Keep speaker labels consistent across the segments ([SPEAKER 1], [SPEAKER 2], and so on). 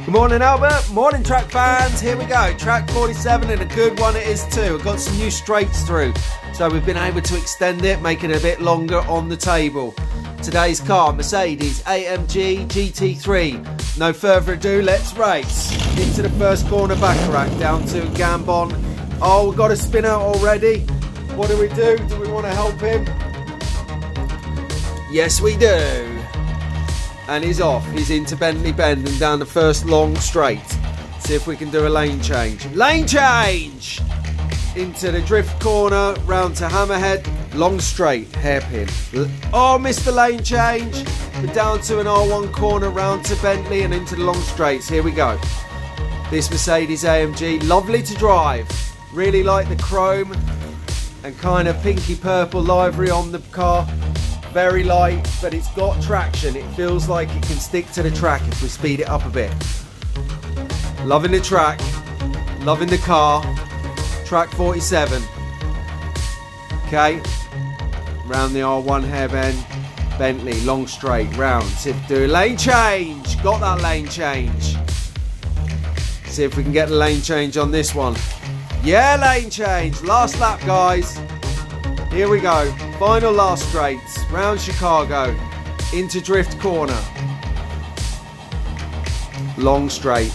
[SPEAKER 1] Good morning, Albert. Morning, track fans. Here we go. Track 47, and a good one it is too. I've got some new straights through, so we've been able to extend it, make it a bit longer on the table. Today's car, Mercedes AMG GT3. No further ado, let's race. Into the first corner, Bacharach, down to Gambon. Oh, we've got a spin out already. What do? Do we want to help him? Yes, we do. And he's off. He's into Bentley Bend and down the first long straight. See if we can do a lane change. Lane change! Into the drift corner, round to Hammerhead. Long straight, hairpin. Oh, missed the lane change. We're down to an R1 corner, round to Bentley and into the long straights. Here we go. This Mercedes AMG, lovely to drive. Really like the chrome and kind of pinky purple livery on the car. Very light, but it's got traction. It feels like it can stick to the track if we speed it up a bit. Loving the track, loving the car. Track 47. Okay, round the R1 hairbend, Bentley, long straight, round. See if we do a lane change. Got that lane change. See if we can get the lane change on this one. Yeah, lane change. Last lap, guys. Here we go. Final last straights. Round Chicago. Into drift corner. Long straight.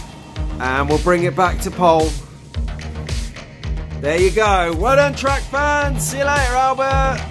[SPEAKER 1] And we'll bring it back to pole. There you go. Well done, track fans. See you later, Albert.